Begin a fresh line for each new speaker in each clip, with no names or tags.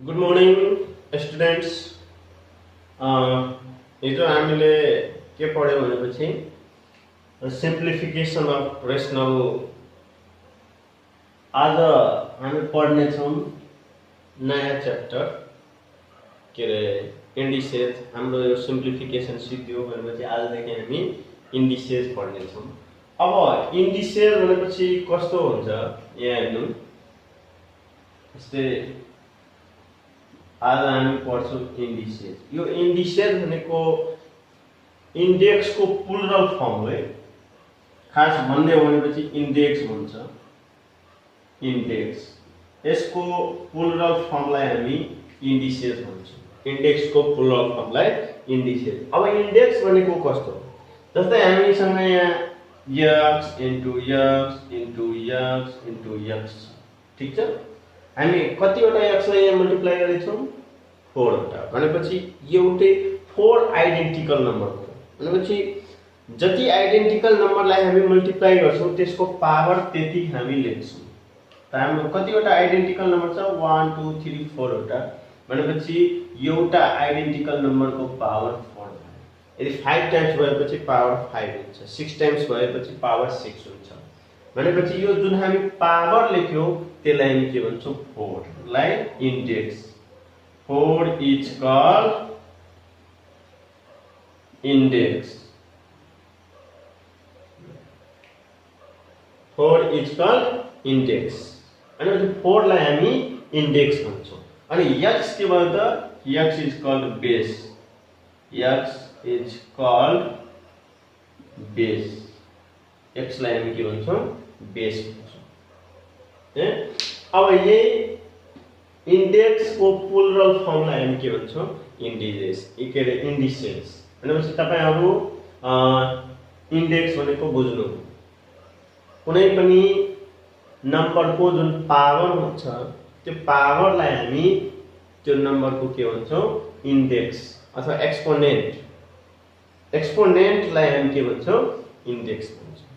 Good morning students. हिजो हामीले के पढ्यौं भनेपछि सिम्प्लिफिकेसन अफ रेशनल। आज हामी पढ्ने छौं नयाँ च्याप्टर के रे इन्डिसेज। हाम्रो यो सिम्प्लिफिकेसन सिद्धियो भनेपछि आजदेखि हामी इन्डिसेज पढ्ने छौं। अब इन्डिसेज भनेपछि कस्तो हुन्छ यहाँ हेर्नु। जस्तै आज हामी पढ्छौं इन्डिसेज। यो इन्डिसेज भनेको इन्डेक्सको प्लुरल फर्म हो। खास भन्ने हो भनेपछि इन्डेक्स भन्छ। इन्डेक्स यसको प्लुरल फर्मलाई हामी इन्डिसेज भन्छौं। इन्डेक्सको प्लुरल फर्मलाई इन्डिसेज। अब इन्डेक्स भनेको कस्तो? जस्तै हामीसँग यहाँ x into x into x into x ठीक छ। हामी कतिवटा x लाई यहाँ मल्टिप्लाई गरेछौं? 4 वटा। भनेपछि एउटै 4 आइडेन्टिकल नम्बर हो। भनेपछि जति आइडेन्टिकल नम्बरलाई हामी मल्टिप्लाई गर्छौं त्यसको पावर त्यति हामी लेख्छौं। त हाम्रो कतिवटा आइडेन्टिकल नम्बर छ? 1 2 3 4 वटा। भनेपछि एउटा आइडेन्टिकल नम्बरको पावर 4 भयो। यदि 5 टाइम्स भएपछि पावर 5 हुन्छ, 6 टाइम्स भएपछि पावर 6 हुन्छ। भनेपछि यो जुन हामी पावर लेख्यौं त्यसलाई हामी के भन्छौं? 4 लाई index. 4 is called index. 4 is called index. अनि 4 लाई हामी इन्डेक्स भन्छौं। अनि x के भयो त? x is called base. x is called base. x लाई हामी के भन्छौं? बेस भन्छौं। अब यही इन्डेक्स को प्लुरल फर्मलाई हामी के भन्छौं? इन्डिसेस। के रे इन्डिसेस। भनेपछि तपाईहरु इन्डेक्स भनेको बुझ्नु। कुनै पनि नम्बरको जुन पावर हुन्छ त्यो पावरलाई हामी त्यो नम्बरको के भन्छौं? इन्डेक्स अथवा एक्सपोनेन्ट। एक्सपोनेन्टलाई हामी के भन्छौं? इन्डेक्स भन्छौं।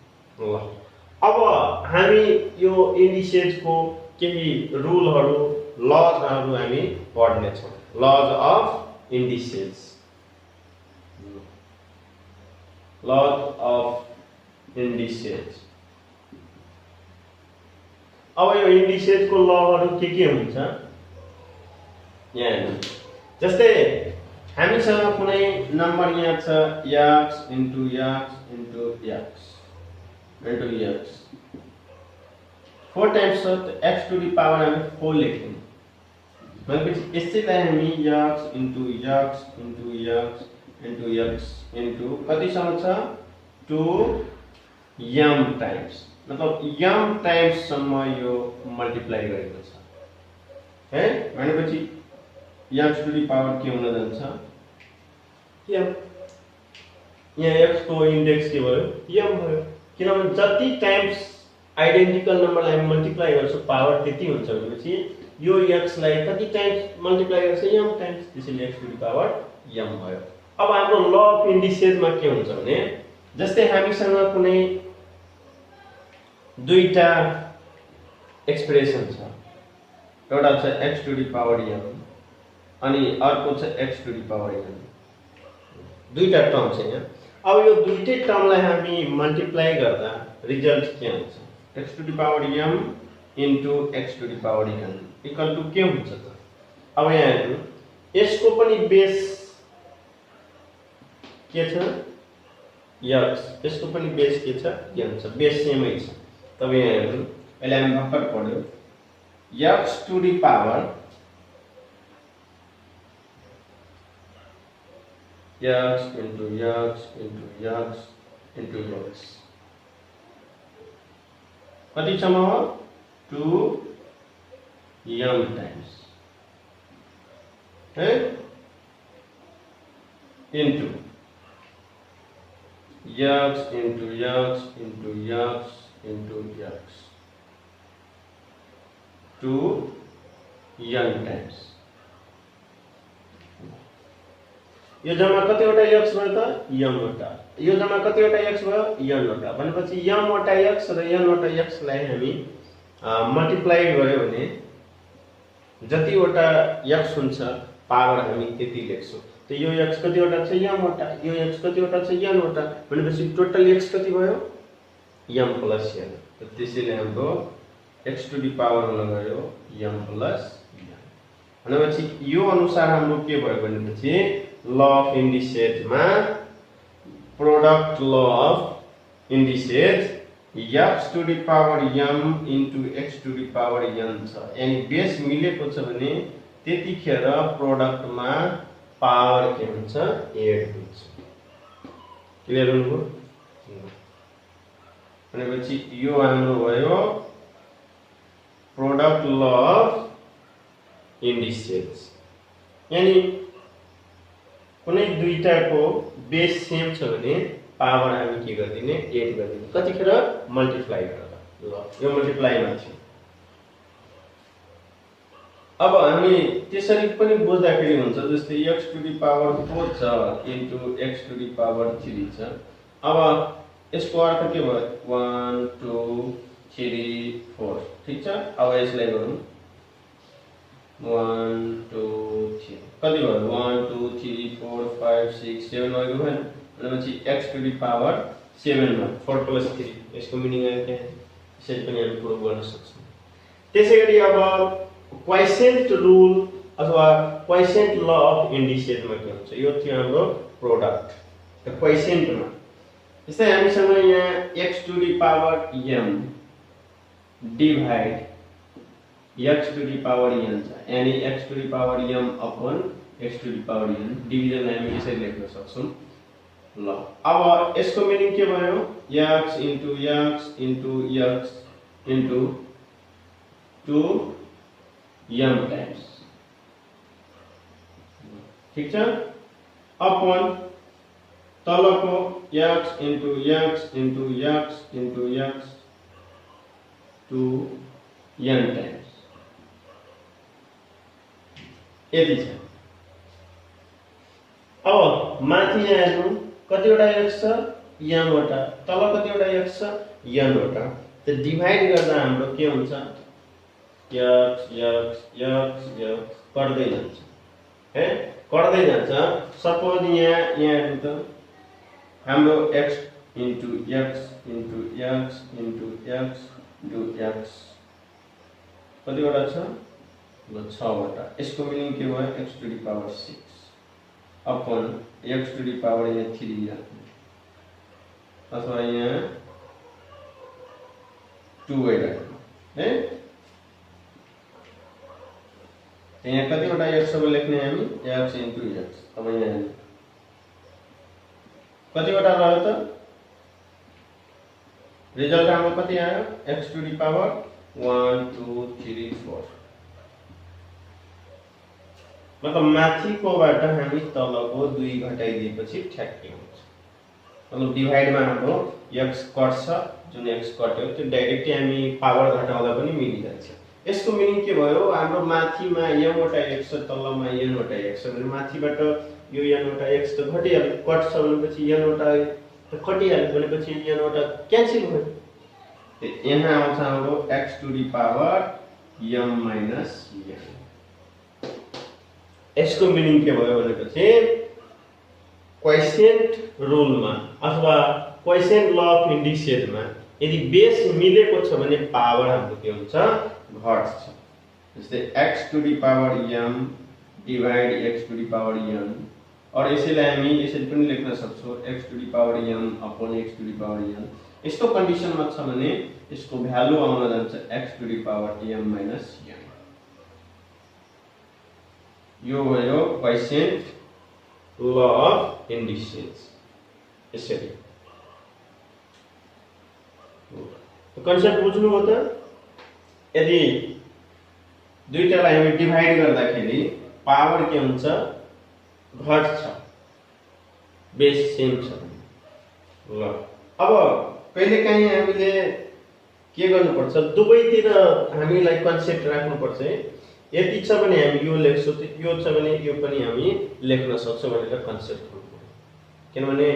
ल अब हामी यो इन्डिसेजको केही रुलहरु लजहरु हामी पढ्ने छौं। Laws of indices. Laws of indices. अब यो इन्डिसेजको लहरु के हुन्छ यहाँ हेर्नु। जस्तै हामीसँग कुनै नम्बर यहाँ छ x into x into x into x 4 times छ त x टु द पावर हामी 4 लेख्यौं। भनेपछि यसैलाई हामी x into x into x into x into कतिसम्म छ? 2 m टाइम्स। मतलब m टाइम्स सम्म यो मल्टिप्लाई गरेको छ है। भनेपछि x टु द पावर के हुन जान्छ? m। यहाँ x को इन्डेक्स के भयो? m भयो। किनभने जति टाइम्स आइडेन्टिकल नम्बरलाई हामी मल्टिप्लाई गर्छौं पावर त्यति हुन्छ। भनेपछि यो x लाई कति टाइम्स मल्टिप्लाई गर्छ? m times. त्यसैले x to the power m भयो। अब हाम्रो ल अफ इन्डिसेजमा के हुन्छ भने जस्तै हामीसँग कुनै दुईटा एक्सप्रेसन छ। एउटा छ x to the power m अनि अर्को छ x to the power n। दुईटा टर्म छ यहाँ। अब यो दुईटै टर्मलाई हामी मल्टिप्लाई गर्दा रिजल्ट के हुन्छ? x to the power m into x to the power n equal to के हुन्छ त? अब यहाँ हेर्नु यसको पनि बेस के छ? x। यसको पनि बेस के छ? n छ। बेस सेमै छ। तब यहाँ हेर्नु अहिले हामी भर्खर पढ्यौं x to the power x into x into x into x कति सम्म हो? 2 m टाइम्स है into x into x into x into x 2 n times. यो जम्मा कतिवटा x भयो त? m वटा। यो जम्मा कतिवटा x भयो? n वटा। भनेपछि m वटा x र n वटा x लाई हामी मल्टिप्लाई गर्यो भने जतिवटा x हुन्छ पावर हामी त्यति लेख्छौँ। त यो x कतिवटा छ m वटा, यो x कतिवटा छ n वटा, भनेपछि टोटल x कति भयो m प्लस n। त त्यसैले हाम्रो x टु द पावर हुन गयो m प्लस n। भनेपछि यो अनुसार हाम्रो के भयो भनेपछि ल अफ इन्डिसेजमा product law of indices x to the power m into x to the power n छ। यानी बेस मिलेको छ भने त्यतिखेर प्रोडक्टमा पावर के हुन्छ एड हुन्छ। क्लियर हुनुभयो? भनेपछि यो हाम्रो भयो प्रोडक्ट ल अफ इन्डिसेज। यानी कुनै दुईटाको बेस सेम छ भने पावर हामी के गर्दिने एड गर्दिने कतिखेर मल्टिप्लाई गरेर। ल यो मल्टिप्लाईमा थियो। अब हामी त्यसरी पनि बुझ्दाखेरि हुन्छ, जस्तै x टु द पावर 4 छ into x to the power 3 छ। अब यसको अर्थ के भयो 1 2 3 4 ठीक छ। अब यसलाई गरौँ 1 2 3 कति भयो 1 2 3 4 5 6 7 भएको भएन। भनेपछि x टु द पावर 7 मा 4 प्लस 3 यसको मिनिङ आयो के यसरी पनि हामी प्रुभ गर्न सक्छौँ। त्यसैगरी अब क्वाइसेन्ट रुल अथवा क्वाइसेन्ट ल अफ इन्डिसेजमा के हुन्छ, यो थियो हाम्रो प्रोडक्ट। त क्वाइसेन्टमा जस्तै हामीसँग यहाँ x to the power m divide x to the power n छ। यानी x to the power m upon x to the power n division हामी यसरी लेख्न सक्छौँ। ल अब यसको मिनिङ के भयो x into x into x into 2 m times ठीक छ अपन तलको x into x into x into x 2 n times यति छ। अब माथि यहाँ हेर्नु कतिवटा x छ m वटा, तल कतिवटा x छ n वटा। त डिभाइड गर्दा हाम्रो के हुन्छ x x x x कट्दै जान्छ है, कट्दै जान्छ। सपोज यहाँ हेर्नु त हाम्रो x into x into x into x into x कतिवटा छ ल 6 वटा। यसको मिनिङ के भयो x to the power 6 upon x to the power यहाँ 3 अथवा यहाँ 2 राख्नु है। यहाँ कतिवटा x अब लेख्ने हामी x इन्टु x। अब यहाँ कतिवटा रह्यो त रिजल्ट हाम्रो कति आयो x टु द पावर 1 2 3 4। मतलब माथिकोबाट हामी तलको 2 घटाइदिएपछि ठ्याक्कै हुन्छ। मतलब डिभाइडमा हाम्रो x कट्छ, जुन x कट्यो त्यो डाइरेक्टली हामी पावर घटाउँदा पनि मिलिजान्छ। यसको मिनिङ के भयो हाम्रो माथिमा m वटा x छ तलमा n वटा x छ भने माथिबाट यो n वटा x त घटिहाल्यो, कट्छ भनेपछि n वटा त कटिहाल्यो भनेपछि n वटा क्यान्सल भयो। त यहाँ आउँछ हाम्रो x to the power m minus n। यसको मिनिङ के भयो भनेपछि क्वाइसेन्ट रुलमा अथवा क्वाइसेन्ट ल अफ इन्डिसेजमा यदि बेस मिलेको छ भने पावर हाम्रो के हुन्छ घट्छ। जस्तै x to the power m divide x to the power n। और यसैलाई हामी यसरी पनि लेख्न सक्छौँ x to the power m upon x to the power n। यस्तो कन्डिसनमा छ भने यसको भ्यालु आउन जान्छ x to the power m minus n। यो भयो क्वाइसेन्ट ल अफ इन्डिसेज। यसरी कन्सेप्ट बुझ्नुभयो त। यदि दुईटालाई हामी डिभाइड गर्दाखेरि पावर के हुन्छ घट्छ, बेस सेम छ। ल अब कहिलेकाहीँ हामीले के गर्नुपर्छ दुवैतिर हामीलाई कन्सेप्ट राख्नुपर्छ है। यदि छ भने हामी यो लेख्छौँ त यो छ भने यो पनि हामी लेख्न सक्छौँ भनेर कन्सेप्ट गर्नुपर्छ। किनभने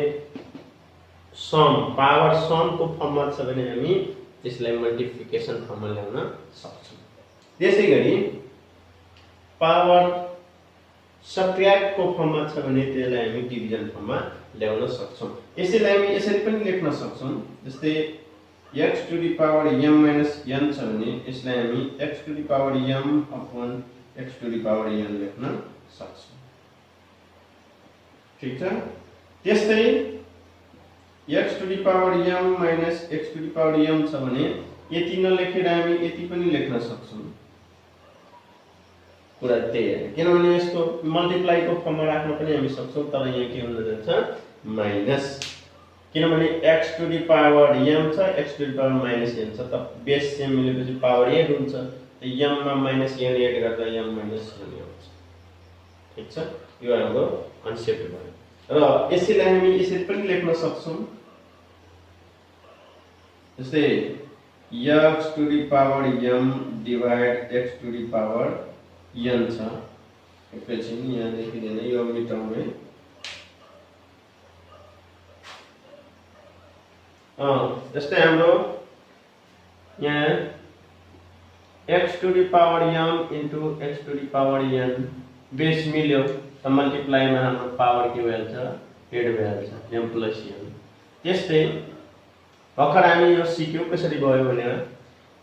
सम पावर समको फर्ममा छ भने हामी त्यसलाई मल्टिप्लिकेसन फर्ममा ल्याउन सक्छौँ। त्यसैगरी पावर सब्ट्र्याक्ट को फर्ममा छ भने त्यसलाई हामी डिभिजन फर्ममा ल्याउन सक्छौं। यसैलाई हामी यसरी पनि लेख्न सक्छौं, जस्तै x to the power m minus n छ भने यसलाई हामी x to the power m upon x to the power n लेख्न सक्छौं। ठीक छ? त्यस्तै x to the power m minus x to the power m छ भने यति नलेखेर हामी यति पनि लेख्न सक्छौं। कुरा त्यही हो, किनभने यसको मल्टिप्लाई को फर्ममा राख्न पनि हामी सक्छौं, तर यहाँ के हुन जान्छ माइनस, किनभने x to the power m छ, x to the power minus n छ, त बेस सेम मिलेपछि पावर 8 हुन्छ, त m मा माइनस n एड गर्दा m minus n आउँछ। ठीक छ? यो हाम्रो कन्सेप्ट भयो र यसैलाई हामी यसरी पनि लेख्न सक्छौं, जस्तै x to the power m divide x to the power n छ। एकैछिन यहाँ लेखिदिन, यो मेटाउने जस्तै हाम्रो यहाँ x to the power m into x to the power n base मिल्यो त मल्टिप्लाईमा हाम्रो पावर के भइहाल्छ 8 भइहाल्छ m plus n। त्यस्तै भर्खर हामी यो सिक्यौ कसरी भयो भनेर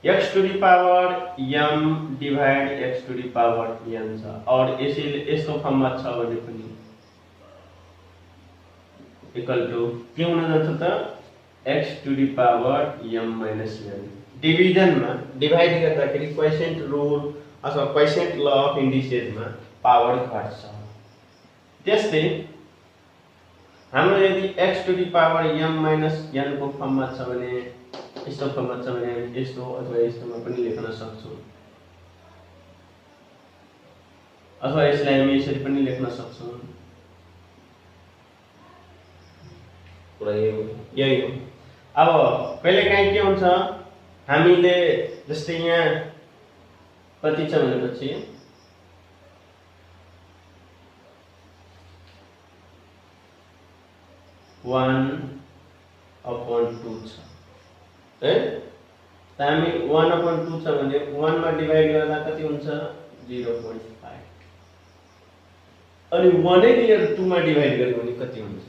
x to the power m divide x to the power n छ, और यसको फर्ममा छ भने पनि इक्वल टु के हुन जान्छ त x to the power m minus n। डिभिजनमा डिवाइड गर्दाखेरि क्वोशिएन्ट रुल अथवा क्वोशिएन्ट ल अफ इन्डिसेसमा पावर घट्छ। त्यस्तै हाम्रो यदि x to the power m minus n को फर्ममा छ भने यस्तो फर्ममा छ भने यस्तो अथवा यस्तोमा पनि लेख्न सक्छौं, अथवा यसलाई हामी यसरी पनि लेख्न सक्छौं। कुरा यही हो। अब कहिलेकाहीँ के हुन्छ, हामीले जस्तै यहाँ कति छ भनेपछि 1/2 छ है, त हामी 1/2 छ भने 1 मा डिवाइड गर्दा कति हुन्छ 0.5, अनि 1 नै लिएर 2 मा डिवाइड गर्यो भने कति हुन्छ?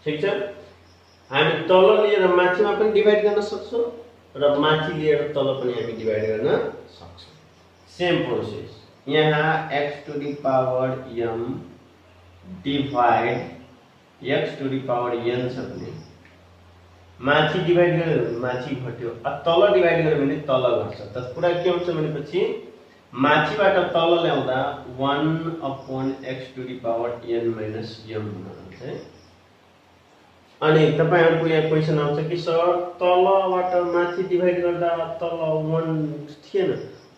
ठीक छ? हामी तल लिएर माथिमा पनि डिवाइड गर्न सक्छौं र माथि लिएर तल पनि हामी डिवाइड गर्न सक्छौं। Same process. यहाँ x to the power m divide x to the power n छ भने माथि डिवाइड गर्यो भने माथि घट्यो, तल डिवाइड गर्यो भने तल घट्छ। त कुरा के हुन्छ भनेपछि माथिबाट तल ल्याउँदा 1/x to the power n minus m हुन्छ है। अनि तपाईहरुको यहाँ क्वेशन आउँछ कि सर तलबाट माथि डिवाइड गर्दा तल 1 थिएन,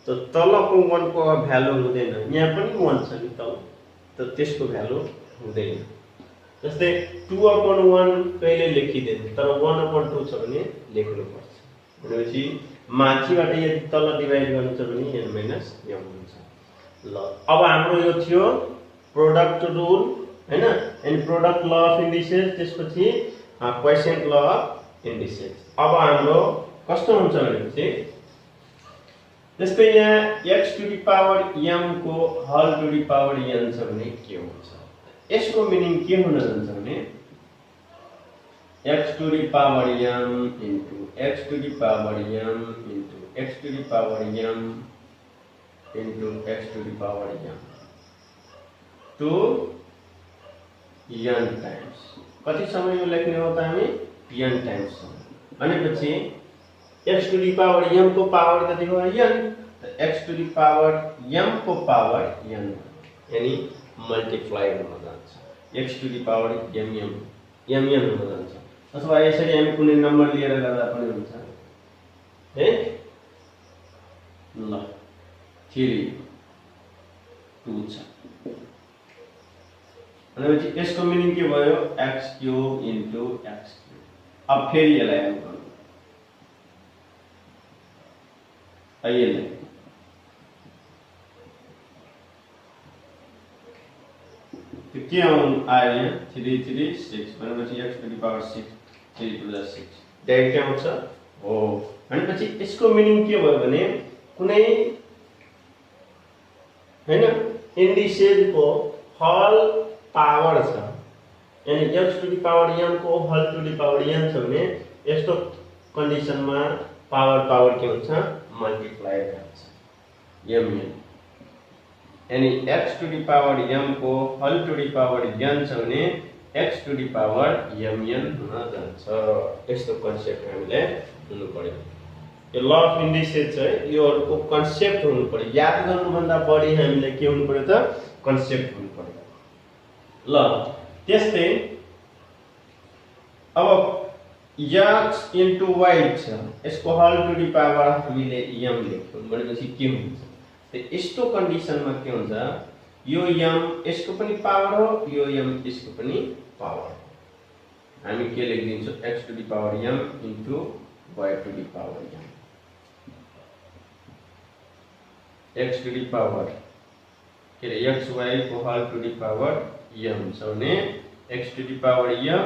त तलको 1 को भ्यालु हुँदैन, यहाँ पनि 1 छ नि तल, त त्यसको भ्यालु हुँदैन। जस्तै 2/1 कहिले लेखिदैन, तर 1/2 छ भने लेख्नु पर्छ। भनेपछि माथिबाट यदि तल डिवाइड गर्नु छ भने n minus m हुन्छ। ल अब हाम्रो यो थियो प्रोडक्ट रुल हैन, अनि प्रोडक्ट ल अफ इन्डिसेस, त्यसपछि क्वोशिएन्ट ल अफ इन्डिसेस। अब हाम्रो कस्तो हुन्छ भनेपछि जस्तै यहाँ x to the power m को whole to the power n छ भने के हुन्छ? यसको मिनिङ के हुन जान्छ भने x to the power m into x to the power m into x to the power m into x to the power m to n times. कति समय यो लेख्ने हो त हामी n टाइम्स। अनि पछि x to the power m को पावर कति हो n, त x to the power m को पावर n यानी मल्टिप्लाई हुन जान्छ x to the power m हुन जान्छ। अथवा यसरी हामी कुनै नम्बर लिएर गर्दा पनि हुन्छ है। ल 3 2 छ, अनि यसको मिनिङ के भयो x³ into x³। अब फेरि यसलाई हामी गर्नु आइए तो क्या आयो यहाँ 3 3 6 भनेपछि x to the power 6 3 to the 6 direct क्या हुन्छ हो भनेपछि यसको मिनिङ के भयो भने कुनै हैन इन्डिसेजको हल पावर छ यानी x to the power m को whole to the power n छ भने यस्तो कन्डिसनमा पावर के हुन्छ मल्टिप्लाई हुन्छ mn यानी x to the power m को whole to the power n छ भने x to the power mn हुन जान्छ। यस्तो कन्सेप्ट हामीले हुनु पर्यो। यो ल अफ इन्डिसेज चाहिँ योहरुको कन्सेप्ट हुनु पर्यो। याद गर्नुभन्दा बढी हामीले के हुनु पर्यो त कन्सेप्ट हुनु पर्यो। ल त्यस्तै अब x इन्टु y छ यसको हल टु दी पावर हामीले m लेख्यौं भनेपछि के हुन्छ त यस्तो कन्डिसनमा के हुन्छ यो m यसको पनि पावर हो यो m यसको पनि पावर हो। हामी के लेख्दिन्छौं x to the power m into y to the power m x to the power के रे xy को whole to the power m छ भने x to the power m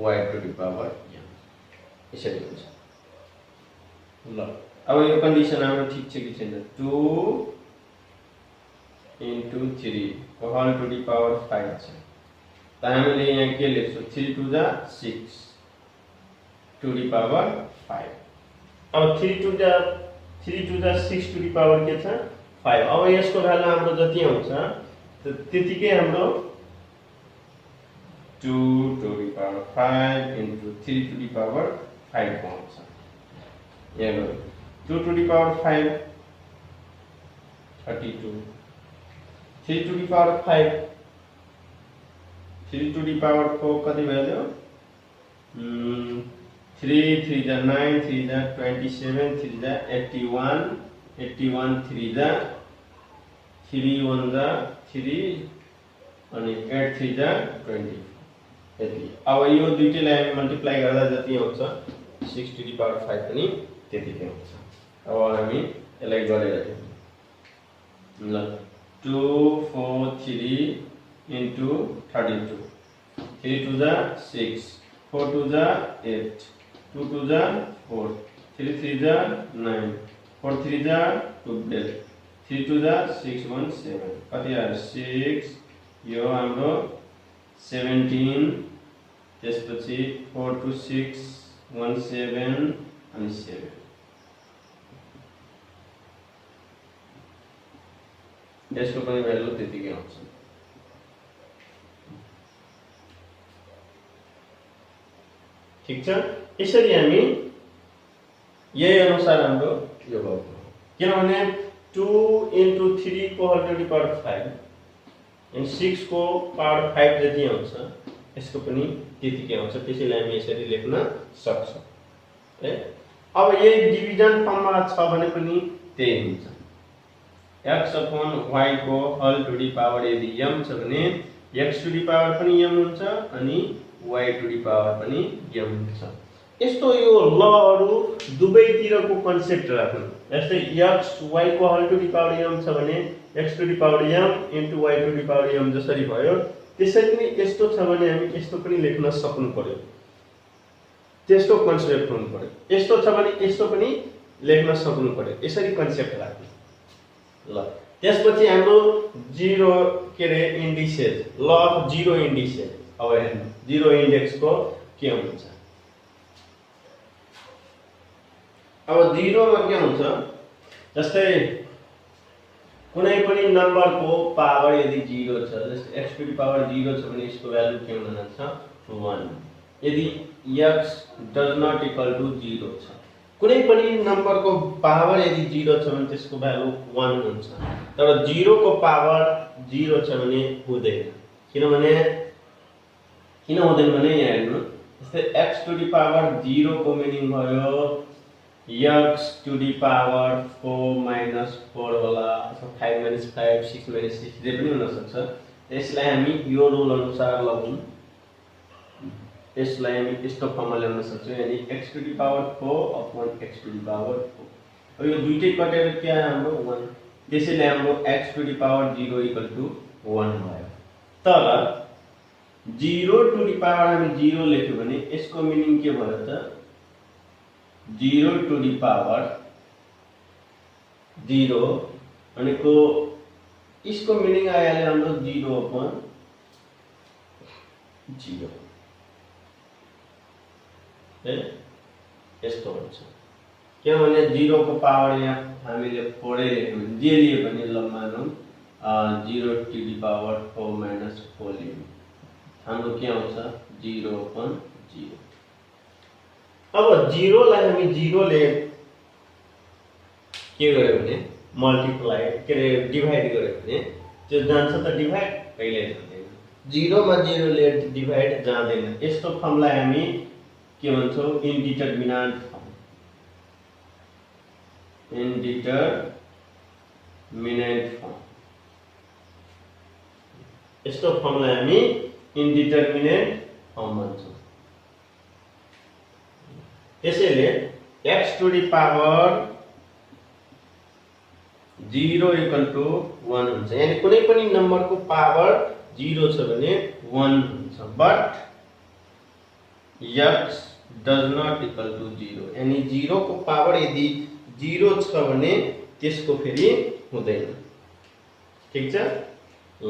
y to the power m यसरी हुन्छ। ल अब यो कन्डिसन हाम्रो ठीक छ कि छैन 2 इन्टु 3 को हल टु दी पावर 5 छ त हामीले यहाँ के लेख्छौं 3 to the 6 to the power 5 अब 3 to the 6 to the power के छ 5 अब यसको भ्यालु हाम्रो जति आउँछ त्यतिकै हाम्रो 2 to the power 5 into 3 to the power 5 आउँछ। यहाँ 2 to the power 5 32 3 to the power 5 3 to the power 4 कति भयो 3 3 जा 9 3 जा 27 3 जा 81 81 3 जा 3 1 जा 3 अनि 8 3 जा 20 यति। अब यो दुईटैलाई हामी मल्टिप्लाई गर्दा जति आउँछ 6 टु दी पावर 5 पनि त्यतिकै आउँछ। अब हामी यसलाई गरेर हेरौँ ल 2 4 3 into 32 3 to the 6 4 to the 8 2 to the 4 3 3 the 9 4 3 the 12 3 to the 6 1 7 कति आयो 6 यो हाम्रो 17 त्यसपछि 4 टु 6 1 7 अनि 7 यसको पनि भ्यालु त्यतिकै आउँछ। ठीक छ यसरी हामी यही अनुसार हाम्रो यो भयो किनभने 2 इन्टु 3 को हल टु दी पावर 5 अनि 6 को पावर 5 जति आउँछ यसको पनि त्यतिकै आउँछ त्यसैले हामी यसरी लेख्न सक्छौं। है अब यही डिभिजन फर्ममा छ भने पनि त्यही हुन्छ x अपॉन y को हल टु दी पावर यदि m छ भने x टु दी पावर पनि m हुन्छ अनि y टु दी पावर पनि m हुन्छ। यस्तो यो लहरु दुवैतिरको कन्सेप्ट राख्नु जस्तै x y को whole to the power m छ भने x to the power m into y to the power m जसरी भयो त्यसरी नै यस्तो छ भने हामी यस्तो पनि लेख्न सक्नु पर्यो त्यस्तो कन्सेप्ट हुनु पर्यो यस्तो छ भने यस्तो पनि लेख्न सक्नु पर्यो यसरी कन्सेप्ट राख्नु। ल त्यसपछि हाम्रो जीरो के रे इन्डिसेज ल अफ जीरो इन्डिसेज अब हेर्नु जीरो इन्डेक्स को के हुन्छ अब जीरो मा के हुन्छ जस्तै कुनै पनि नम्बर को पावर यदि 0 छ जस्तै x टु दी पावर 0 छ भने यसको भ्यालु के हुन जान्छ 1 यदि x does not equal to 0 छ कुनै पनि नम्बर को पावर यदि 0 छ भने त्यसको भ्यालु 1 हुन्छ तर 0 को पावर 0 छ भने हुँदैन किन हुँदैन भने यहाँ हेर्नु जस्तै x टु दी पावर 0 को मिनिङ भयो x to the power 4 minus 4 होला अथवा 5 माइनस 5 6 माइनस 6 जे पनि हुन सक्छ। यसलाई हामी यो रुल अनुसार लगाउँ यसलाई हामी यस्तो फर्ममा ल्याउन सक्छौं यानी x to the power 4 upon x to the power 4 अब यो दुईटै कटेर के आयो हाम्रो 1 त्यसैले हाम्रो x to the power 0 equal to 1 भयो। तर 0 टु दी पावर हामी 0 लेख्यो भने यसको मिनिङ के भयो त 0 to the power 0 भनेको इसको मिनिङ आइहाल्यो हाम्रो 0/0 है यस्तो हुन्छ किनभने 0 को पावर यहाँ हामीले 4 लेख्यौं जे लिए पनि ल मानौं 0 to the power 4 minus 4 लियौं हाम्रो के आउँछ 0/0 अब 0 लाई हामी 0 ले के गर्यो भने मल्टिप्लाई के रे डिवाइड गर्यो भने त्यो जान्छ त डिवाइड कहिले जाँदैन 0 मा 0 ले डिवाइड जाँदैन यस्तो फर्मलाई हामी के भन्छौं इन्डिटरमिनेन्ट फर्म यस्तो फर्मलाई हामी इन्डिटरमिनेन्ट फर्म भन्छौं त्यसैले x to the power 0 equal to 1 हुन्छ यानी कुनै पनि नम्बरको पावर 0 छ भने 1 हुन्छ but x does not equal to 0 यानी 0 को पावर यदि 0 छ भने त्यसको फेरि हुँदैन ठीक छ ल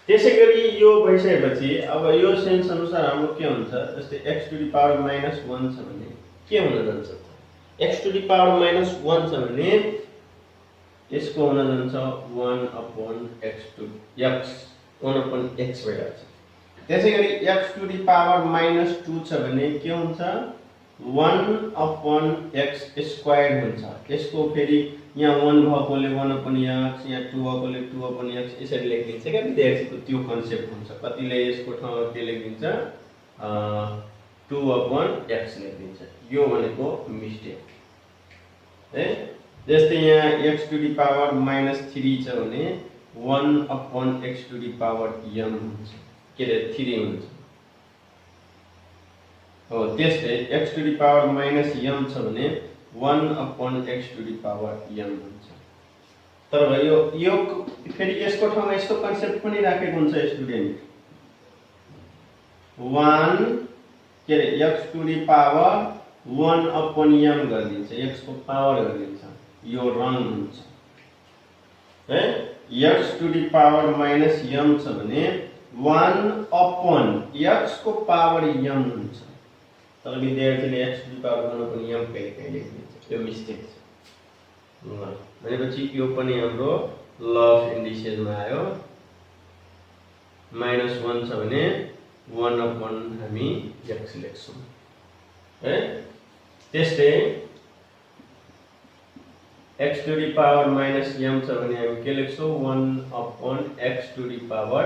त्यसैगरी यो भइसकेपछि अब यो सेन्स अनुसार हाम्रो के हुन्छ जस्तै x to the power -1 छ भने के हुन जान्छ त x to the power -1 छ भने यसको हुन जान्छ 1/x to x 1/x भइहाल्छ त्यसैगरी x to the power -2 छ भने के हुन्छ 1/x स्क्वायर्ड हुन्छ यसको फेरि यहाँ 1 भएकोले 1/x यहाँ 2 भएकोले 2/x यसरी लेखिन्छ के विद्यार्थीको त्यो कन्सेप्ट हुन्छ कतिले यसको ठाउँमा के लेखिन्छ 2/x लेखिन्छ यो भनेको मिस्टेक है जस्तै यहाँ x to the power -3 छ भने 1/x to the power m हुन्छ के रे 3 हुन्छ हो त्यस्तै x to the power -m छ भने 1/x to the power m हुन्छ तर यो फेरि यसको ठाउँमा यस्तो कन्सेप्ट पनि राखेको हुन्छ स्टुडेन्ट 1 के रे x to the power 1/m गरिदिन्छ x को पावर गरिदिन्छ यो रङ हुन्छ है x to the power -m छ भने 1/x को पावर m हुन्छ तर विद्यार्थीले x to the power 1/m कहिले कहिले लेख्नुहुन्छ यो मिस्टेक छ भनेपछि यो पनि हाम्रो ल अफ इन्डिसेस मा आयो -1 छ भने 1/1 हामी x लेख्छौं है त्यस्तै x to the power -m छ भने हामी के लेख्छौं 1/x to the power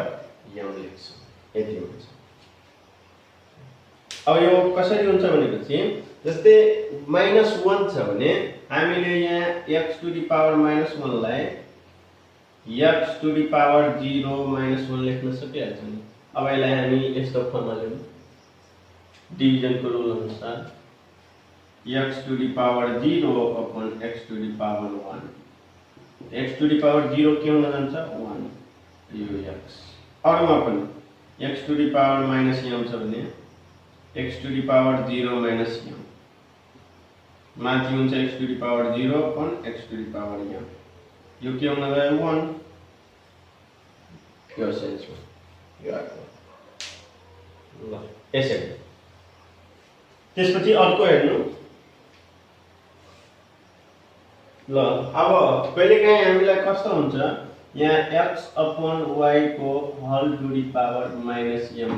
m लेख्छौं यति हुन्छ अब यो कसरी हुन्छ भनेपछि जस्तै -1 छ भने हामीले यहाँ x to the power -1 लाई x to the power 0 -1 लेख्न सकिहाल्छौं अब यसलाई हामी यस्तो फर्ममा लेखौं डिभिजन को रुल अनुसार x to the power 0/x to the power 1 x to the power 0 के हुन जान्छ 1 यो x अरुमा पनि x to the power -m छ भने x to the power 0 - m माथि हुन्छ x to the power 0/x to the power m यो के हुन गयो 1 यो सेन्समा यो आको ल यसरी त्यसपछि अर्को हेर्नु ल अब कहिलेकाहीँ हामीलाई कस्तो हुन्छ यहाँ x/y को whole to the power -m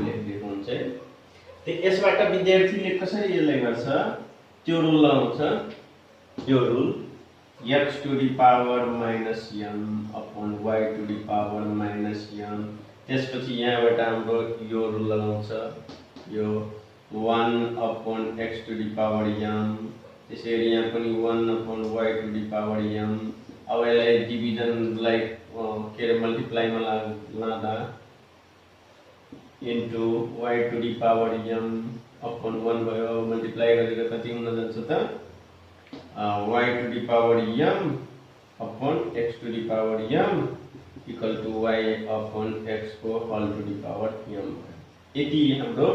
लेखिएको हुन्छ त्यो यसबाट विद्यार्थीले कसरी यसलाई गर्छ त्यो रुल लगाउँछ यो rule x to the power -m/y to the power -m त्यसपछि यहाँबाट हाम्रो यो रुल लगाउँछ यो 1/x to the power m त्यसैगरी यहाँ पनि 1/y to the power m अब यसलाई डिभिजन लाइक के रे मल्टिप्लाई मा लादा into y to the power m/1 भयो मल्टिप्लाई गरेर कति हुन जान्छ त y to the power m/x to the power m equal to y/x को whole to the power m यति हाम्रो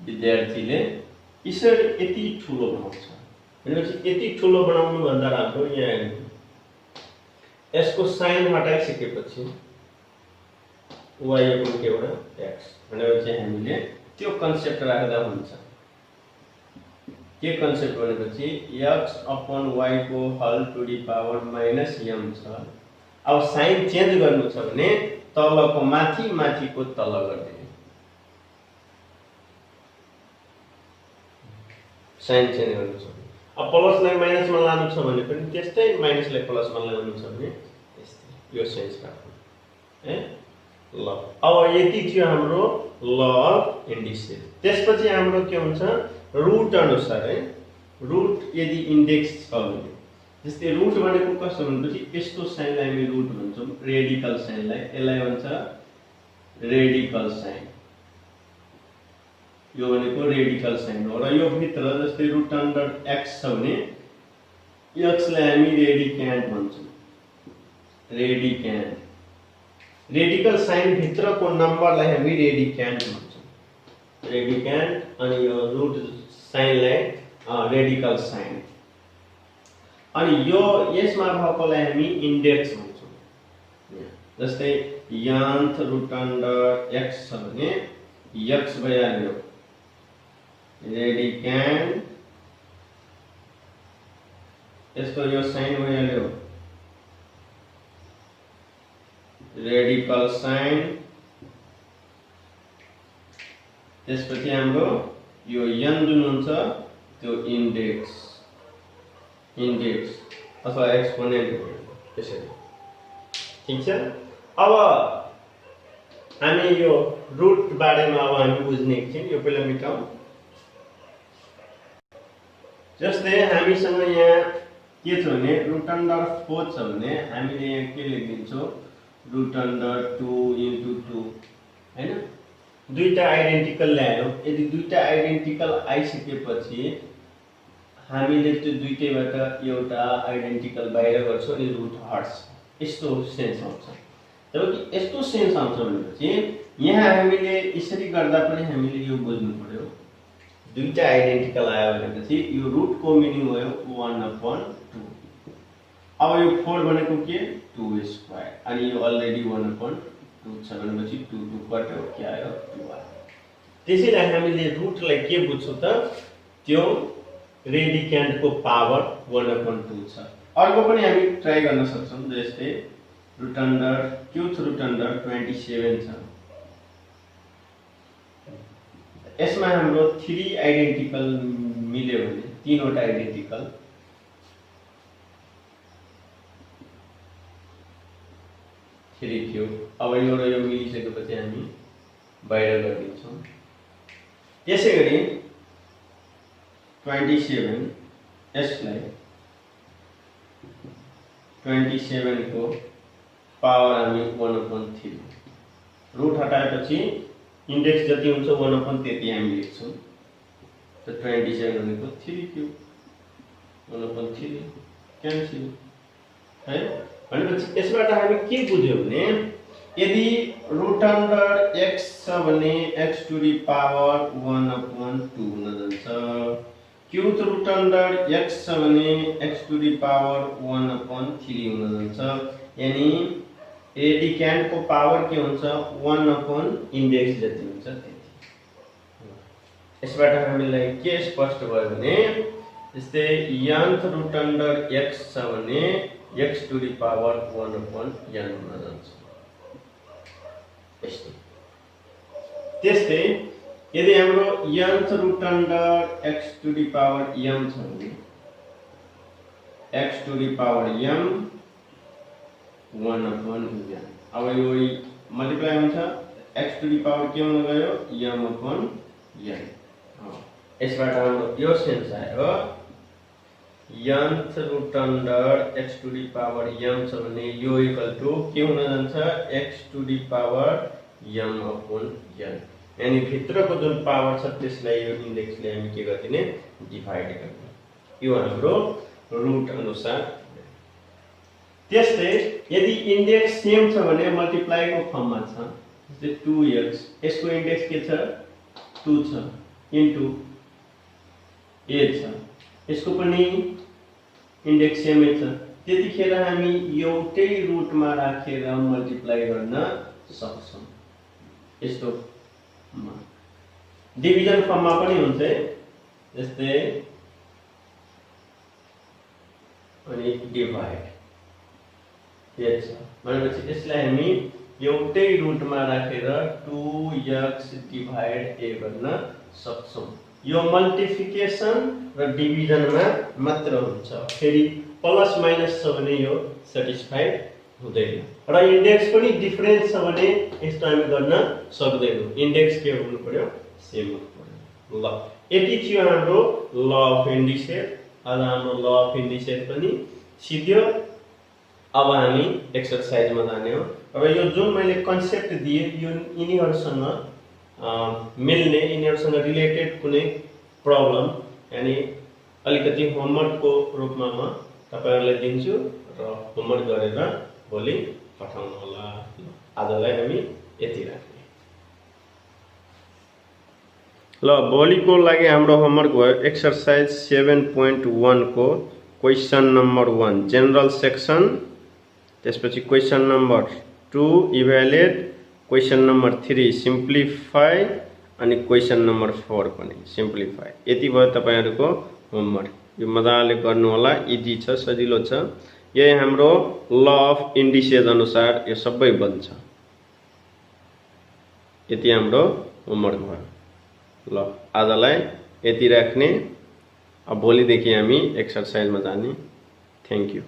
विद्यार्थीले यसरी यति ठुलो बनाउँछ भनेपछि यति ठुलो बनाउनु भन्दा राम्रो यहाँ हेर्नु, यसको साइन हटाइसकेपछि y को एउटा x भनेपछि हामीले त्यो कन्सेप्ट राख्दा हुन्छ। के कन्सेप्ट भनेपछि x अपन y को whole to the power minus m छ। अब साइन चेन्ज गर्नु छ भने तलको माथि माथिको तल गरिदिने, साइन चेन्ज गर्नु छ। अब प्लसलाई माइनसमा लानु छ भने पनि त्यस्तै, माइनसलाई प्लसमा लानु छ भने त्यस्तै, यो सेन्स राख्नु है। ल अब यति थियो हाम्रो ल अफ इन्डिसेस। त्यसपछि हाम्रो के हुन्छ, रुट अनुसार है, रुट यदि इन्डेक्स छ भने, जस्तै रुट भनेको कस्तो भनेपछि यस्तो साइनलाई हामी रुट भन्छौँ, रेडिकल साइनलाई, यसलाई भन्छ रेडिकल साइन। यो भनेको रेडिकल साइन हो र यो भित्र जस्तै रुट अन्डर x छ भने x लाई हामी रेडिक्यान्ट भन्छौँ, रेडिक्यान्ट। रेडिकल साइन भित्रको नम्बरलाई हामी रेडिक्यान्ट भन्छौँ, रेडिक्यान्ट। अनि यो रुट साइनलाई रेडिकल साइन। अनि यो यसमा भएकोलाई हामी इन्डेक्स भन्छौँ। जस्तै यान्थ रुट अन्डर x छ भने x भइहाल्यो रेडिक्यान्ट, यसको यो साइन भइहाल्यो रेडिकल साइन। त्यसपछि हाम्रो यो n जुन हुन्छ त्यो इन्डेक्स, इन्डेक्स अथवा एक्सपोनेन्ट हो त्यसरी, ठीक छ। अब हामी यो रुट बारेमा अब हामी बुझ्ने एकछिन, यो पहिला मेटाउँ। जस्तै हामीसँग यहाँ के छ भने रुट अन्डर 4 छ भने हामीले यहाँ के लेखिदिन्छौँ, रुट अन्डर 2 इन्टु 2 हैन। दुईटा आइडेन्टिकल ल्यायौँ, यदि दुईटा आइडेन्टिकल आइसकेपछि हामीले त्यो दुईटैबाट एउटा आइडेन्टिकल बाहिर गर्छौँ अनि रुट हट्छ, यस्तो सेन्स आउँछ। जबकि यस्तो सेन्स आउँछ भनेपछि यहाँ हामीले यसरी गर्दा पनि हामीले यो बुझ्नु पर्यो, दुईटा आइडेन्टिकल आयो भनेपछि यो रुटको मिनिङ भयो 1/2। अब यो 4 भनेको के 2 स्क्वायर, अनि यो अलरेडी 1/2 छ भनेपछि 2 2 कट्यो, के आयो 2 आयो। त्यसैले हामीले रुटलाई के बुझ्छौँ त, त्यो रेडिक्यान्टको पावर 1/2 छ। अर्को पनि हामी ट्राई गर्न सक्छौँ, जस्तै रुट अन्डर क्युथ रुट अन्डर 27 छ। यसमा हाम्रो 3 आइडेन्टिकल मिल्यो भने, 3 वटा आइडेन्टिकल, थियो। अब यो र यो मिलिसकेपछि हामी बाहिर गरिदिन्छौँ। त्यसै गरी 27 यसलाई 27 को पावर हामी 1/3, रुट हटाएपछि इन्डेक्स जति हुन्छ 1/3 त्यति हामी लेख्छौँ। त 27 भनेको 3 क्युब 1/3 क्यान्सल है। भनेपछि यसबाट हामी के बुझ्यौँ भने, यदि रुट अन्डर x छ भने x टु दी पावर 1/2 हुन जान्छ। क्युथ रुट अन्डर x छ भने x टु दी पावर 1/3 हुन जान्छ। यानी रेडिक्यान्टको पावर के हुन्छ 1/ इन्डेक्स जति हुन्छ त्यति। यसबाट हामीलाई के स्पष्ट भयो भने, जस्तै यान्थ रुट अन्डर x छ भने x to the power 1/n हुन जान्छ। त्यस्तै यदि हाम्रो nth root under x to the power m छ भने x to the power m 1/n। अब यो मल्टिप्लाई हुन्छ, x टु दी पावर के हुन गयो m/n। यसबाट हाम्रो यो सेन्स आयो, nth root under x to the power m छ भने यो इक्वल टु के हुन जान्छ x to the power m/n। यानी भित्रको जुन पावर छ त्यसलाई यो इन्डेक्सले हामी के गर्दिने डिभाइड गर्ने। यो हाम्रो रुट अनुसार। त्यस्तै यदि इन्डेक्स सेम छ भने मल्टिप्लाई को फर्ममा छ, जस्तै 2x, यसको इन्डेक्स के छ 2 छ इन्टु a छ, यसको पनि इन्डेक्स सेमै छ। त्यतिखेर हामी एउटै रुटमा राखेर मल्टिप्लाई गर्न सक्छौँ। यस्तो डिभिजन फर्ममा पनि हुन्छ है, जस्तै अनि डिभाइड यस छ भनेपछि यसलाई हामी एउटै रुटमा राखेर 2x डिभाइड a गर्न सक्छौँ। यो मल्टिप्लिकेसन र डिभिजनमा मात्र हुन्छ, फेरि प्लस माइनस छ भने यो सेटिस्फाइड हुँदैन। र इन्डेक्स पनि डिफरेन्स छ भने यस्तो हामी गर्न सक्दैनौँ। इन्डेक्स के हुनु पर्यो, सेम हुनु पर्यो। ल यति थियो हाम्रो ल अफ इन्डिसेस। आज हाम्रो ल अफ इन्डिसेस पनि सिद्धियो। अब हामी एक्सरसाइजमा जाने हो। र यो जुन मैले कन्सेप्ट दिए यो यिनीहरूसँग मिल्ने, यिनीहरूसँग रिलेटेड कुनै प्रब्लम यानी अलिकति होमवर्कको रूपमा म तपाईहरुलाई दिन्छु र होमवर्क गरेर भोलि पठाउनु होला। आजलाई हामी यति राख्ने। ल भोलिको लागि हाम्रो होमवर्क भयो एक्सरसाइज 7.1 को क्वेशन नंबर 1 जनरल सेक्शन, त्यसपछि question number 2 evaluate, question number 3 simplify अनि क्वेशन नंबर 4 पनि सिम्प्लिफाई। यति भयो तपाईहरुको होमवर्क। यो मजाले गर्नु होला, इजी छ, सजिलो छ। यही हाम्रो ल अफ इन्डिसेस अनुसार यो सबै बन्छ। यति हाम्रो होमवर्क भयो। ल आजलाई यति राख्ने। अब भोलिदेखि हामी एक्सरसाइजमा जाने। Thank you.